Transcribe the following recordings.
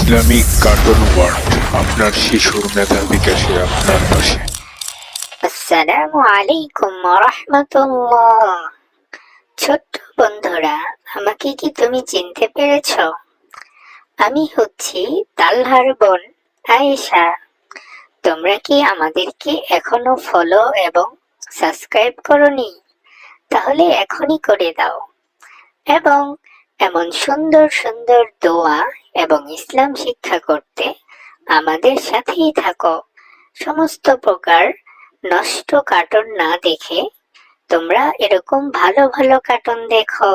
Islamic cartoon world আপনার শিশুর মেধা বিকাশে আপনার পাশে। আসসালামু আলাইকুম রাহমাতুল্লাহ। ছোট্ট বন্ধুরা, আমাকে কি তুমি চিনতে পেরেছো? আমি হচ্ছি তালহার বোন আয়েশা। তোমরা কি আমাদেরকে এখনো ফলো এবং সাবস্ক্রাইব করোনি? তাহলে এখনই করে দাও এবং এমন সুন্দর সুন্দর দোয়া এবং ইসলাম শিক্ষা করতে আমাদের সাথেই থাকো। সমস্ত প্রকার নষ্ট কার্টুন না দেখে তোমরা এরকম ভালো ভালো কার্টুন দেখো।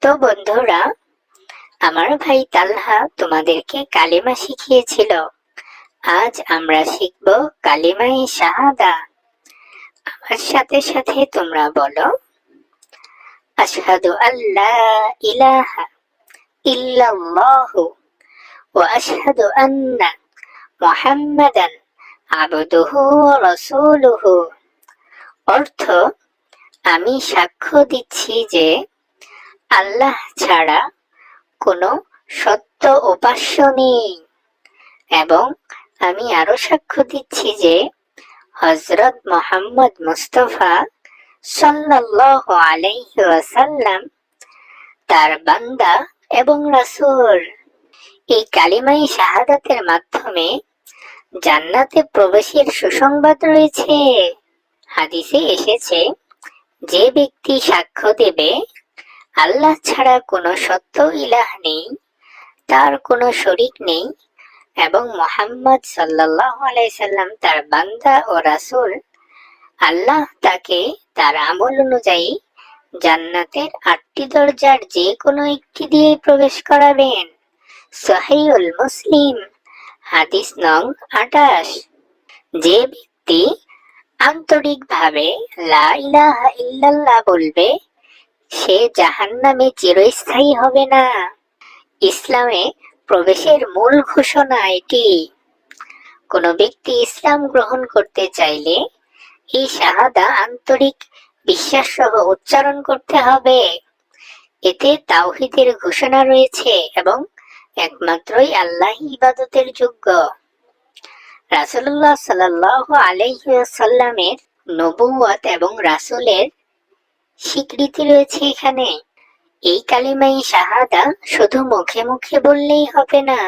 তো বন্ধুরা, আমার ভাই তালহা তোমাদেরকে কালিমা শিখিয়েছিল। আজ আমরা শিখব কালিমায়ে শাহাদা। আমার সাথে সাথে তোমরা বলো, আশহাদু আল্লা ইলাহা ইল্লাল্লাহু ওয়া আশহাদু আন্না মুহাম্মাদান আবদুহু ওয়া রাসূলুহু। অর্থ, আমি সাক্ষ্য দিচ্ছি যে আল্লাহ ছাড়া কোনো সত্য উপাস্য নেই এবং আমি আরো সাক্ষ্য দিচ্ছি যে হযরত মুহাম্মদ মুস্তাফা সাল্লাল্লাহু আলাইহি ওয়াসাল্লাম তার বান্দা এবং রাসূল। এই কালিমায়ে শাহাদাতের মাধ্যমে জান্নাতে প্রবেশের সুসংবাদ রয়েছে। হাদিসে এসেছে, যে ব্যক্তি সাক্ষ্য দেবে আল্লাহ ছাড়া কোনো সত্য ইলাহ নেই, তার কোনো শরীক নেই এবং মুহাম্মদ সাল্লাল্লাহু আলাইহি সাল্লাম তার বান্দা ও রাসূল, আল্লাহ তাকে তার আমল অনুযায়ী জান্নাতের ৮টি দরজার যে কোনো একটি দিয়ে প্রবেশ করাবেন। সহিহুল মুসলিম, হাদিস নং ২৮। যে ব্যক্তি আন্তরিকভাবে লা ইলাহা ইল্লাল্লাহ বলবে, সে জাহান্নামে চিরস্থায়ী হবে না। ইসলামে প্রবেশের মূল ঘোষণা এটি। কোনো ব্যক্তি ইসলাম গ্রহণ করতে চাইলে এই শাহাদা আন্তরিক বিশ্বাস সহ উচ্চারণ করতে হবে। এতে তাওহীদের ঘোষণা রয়েছে এবং একমাত্রই আল্লাহই ইবাদতের যোগ্য। রাসূলুল্লাহ সাল্লাল্লাহু আলাইহি ওয়াসাল্লামের নবুয়ত এবং রাসূলের স্বীকৃতি রয়েছে এখানে। এই কালিমায়ে শাহাদা শুধু মুখে মুখে বললেই হবে না,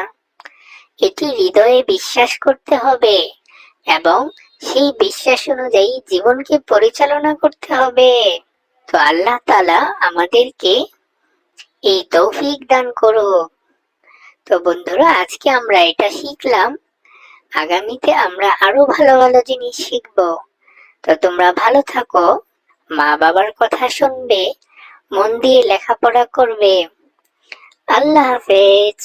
এটি হৃদয়ে বিশ্বাস করতে হবে এবং সেই বিশ্বাস অনুযায়ী জীবনকে পরিচালনা করতে হবে। তো আল্লাহ তাআলা আমাদেরকে এই তৌফিক দান করুক। তো বন্ধুরা, আজকে আমরা এটা শিখলাম, আগামীতে আমরা আরো ভালো ভালো জিনিস শিখবো। তো তোমরা ভালো থাকো, মা বাবার কথা শুনবে, মন দিয়ে লেখাপড়া করবে। আল্লাহ হাফেজ।